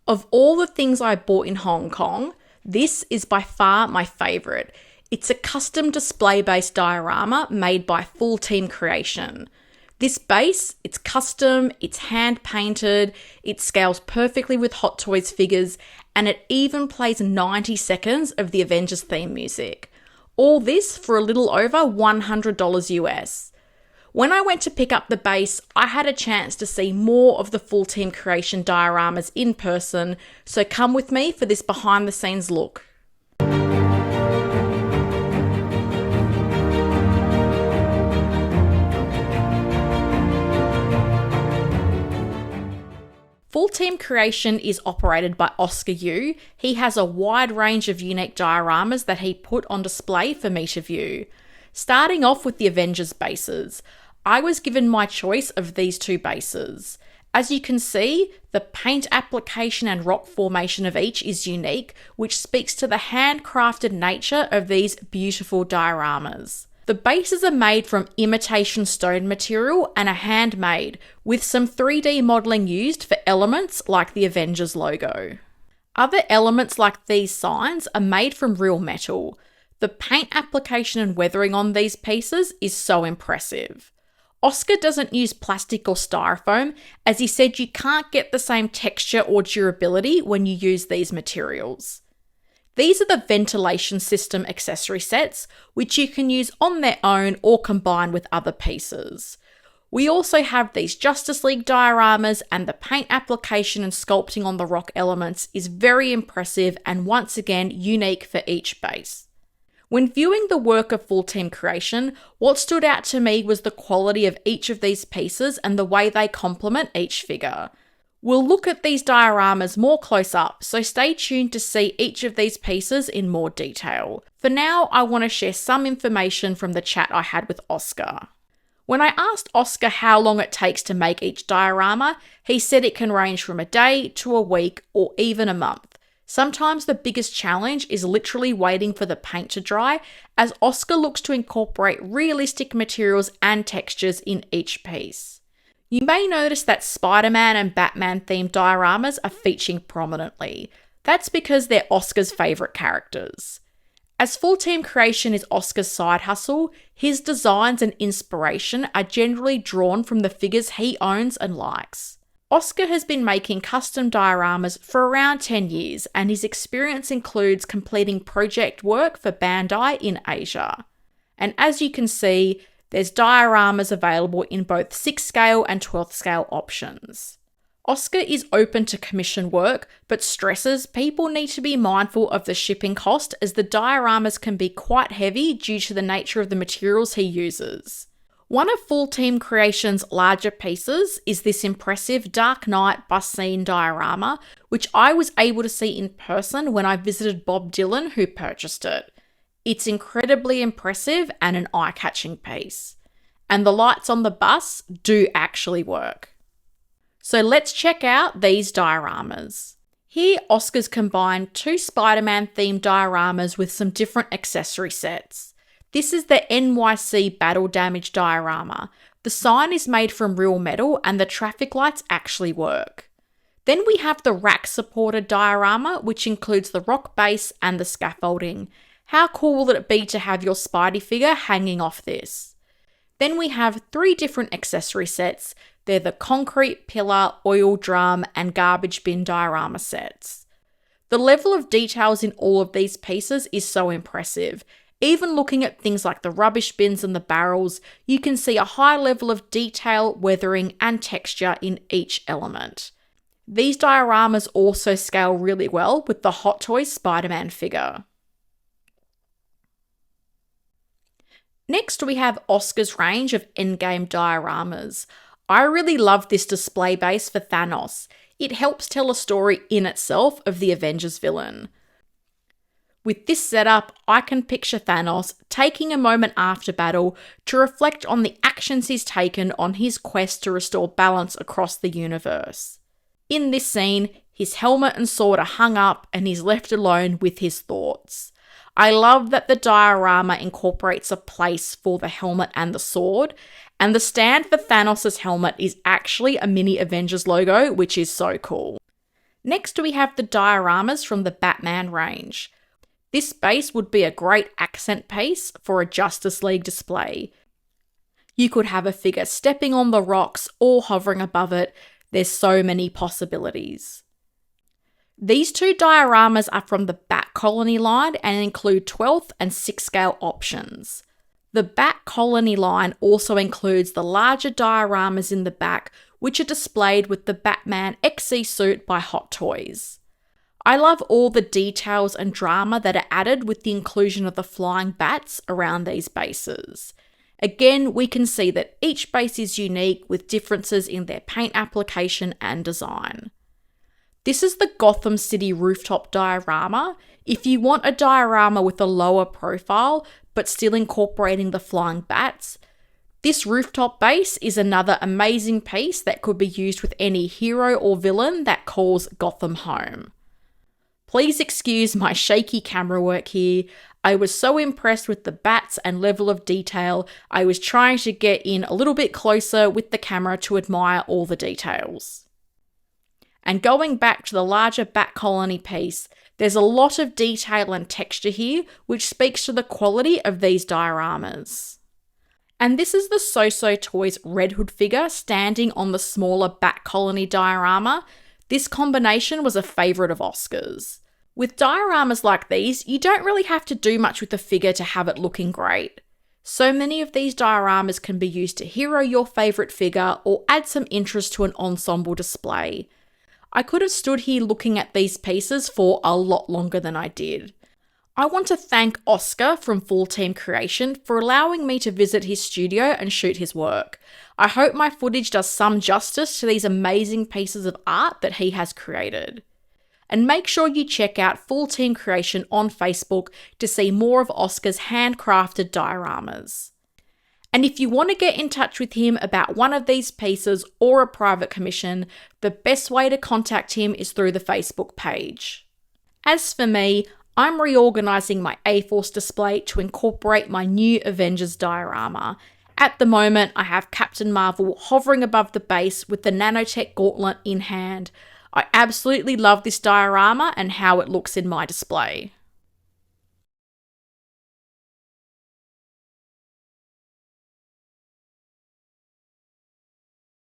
Of all the things I bought in Hong Kong, this is by far my favourite. It's a custom display-based diorama made by Full Team Creation. This base, it's custom, it's hand-painted, it scales perfectly with Hot Toys figures, and it even plays 90 seconds of the Avengers theme music. All this for a little over $100 US. When I went to pick up the base, I had a chance to see more of the Full Team Creation dioramas in person, so come with me for this behind the scenes look. Full Team Creation is operated by Oscar Yu. He has a wide range of unique dioramas that he put on display for me to view. Starting off with the Avengers bases, I was given my choice of these two bases. As you can see, the paint application and rock formation of each is unique, which speaks to the handcrafted nature of these beautiful dioramas. The bases are made from imitation stone material and are handmade, with some 3D modelling used for elements like the Avengers logo. Other elements like these signs are made from real metal. The paint application and weathering on these pieces is so impressive. Oscar doesn't use plastic or styrofoam, as he said you can't get the same texture or durability when you use these materials. These are the ventilation system accessory sets, which you can use on their own or combine with other pieces. We also have these Justice League dioramas, and the paint application and sculpting on the rock elements is very impressive and once again unique for each base. When viewing the work of Full Team Creation, what stood out to me was the quality of each of these pieces and the way they complement each figure. We'll look at these dioramas more close up, so stay tuned to see each of these pieces in more detail. For now, I want to share some information from the chat I had with Oscar. When I asked Oscar how long it takes to make each diorama, he said it can range from a day to a week or even a month. Sometimes the biggest challenge is literally waiting for the paint to dry, as Oscar looks to incorporate realistic materials and textures in each piece. You may notice that Spider-Man and Batman themed dioramas are featuring prominently. That's because they're Oscar's favourite characters. As Full Team Creation is Oscar's side hustle, his designs and inspiration are generally drawn from the figures he owns and likes. Oscar has been making custom dioramas for around 10 years, and his experience includes completing project work for Bandai in Asia. And as you can see, there's dioramas available in both 6th scale and 12th scale options. Oscar is open to commission work, but stresses people need to be mindful of the shipping cost, as the dioramas can be quite heavy due to the nature of the materials he uses. One of Full Team Creation's larger pieces is this impressive Dark Knight bus scene diorama, which I was able to see in person when I visited Bob Dylan, who purchased it. It's incredibly impressive and an eye-catching piece. And the lights on the bus do actually work. So let's check out these dioramas. Here, Oscar's combined two Spider-Man themed dioramas with some different accessory sets. This is the NYC Battle Damage diorama. The sign is made from real metal and the traffic lights actually work. Then we have the rack-supported diorama, which includes the rock base and the scaffolding. How cool would it be to have your Spidey figure hanging off this? Then we have 3 different accessory sets. They're the concrete pillar, oil drum, and garbage bin diorama sets. The level of details in all of these pieces is so impressive. Even looking at things like the rubbish bins and the barrels, you can see a high level of detail, weathering, and texture in each element. These dioramas also scale really well with the Hot Toys Spider-Man figure. Next, we have Oscar's range of endgame dioramas. I really love this display base for Thanos. It helps tell a story in itself of the Avengers villain. With this setup, I can picture Thanos taking a moment after battle to reflect on the actions he's taken on his quest to restore balance across the universe. In this scene, his helmet and sword are hung up and he's left alone with his thoughts. I love that the diorama incorporates a place for the helmet and the sword, and the stand for Thanos' helmet is actually a mini Avengers logo, which is so cool. Next, we have the dioramas from the Batman range. This base would be a great accent piece for a Justice League display. You could have a figure stepping on the rocks or hovering above it. There's so many possibilities. These two dioramas are from the Bat Colony line and include 12th and 6th scale options. The Bat Colony line also includes the larger dioramas in the back, which are displayed with the Batman XC suit by Hot Toys. I love all the details and drama that are added with the inclusion of the flying bats around these bases. Again, we can see that each base is unique with differences in their paint application and design. This is the Gotham City rooftop diorama. If you want a diorama with a lower profile but still incorporating the flying bats, this rooftop base is another amazing piece that could be used with any hero or villain that calls Gotham home. Please excuse my shaky camera work here. I was so impressed with the bats and level of detail, I was trying to get in a little bit closer with the camera to admire all the details. And going back to the larger Bat Colony piece, there's a lot of detail and texture here, which speaks to the quality of these dioramas. And this is the So-So Toys Red Hood figure standing on the smaller Bat Colony diorama. This combination was a favourite of Oscar's. With dioramas like these, you don't really have to do much with the figure to have it looking great. So many of these dioramas can be used to hero your favourite figure or add some interest to an ensemble display. I could have stood here looking at these pieces for a lot longer than I did. I want to thank Oscar from Full Team Creation for allowing me to visit his studio and shoot his work. I hope my footage does some justice to these amazing pieces of art that he has created. And make sure you check out Full Team Creation on Facebook to see more of Oscar's handcrafted dioramas. And if you want to get in touch with him about one of these pieces or a private commission, the best way to contact him is through the Facebook page. As for me, I'm reorganising my A-Force display to incorporate my new Avengers diorama. At the moment, I have Captain Marvel hovering above the base with the nanotech gauntlet in hand. I absolutely love this diorama and how it looks in my display.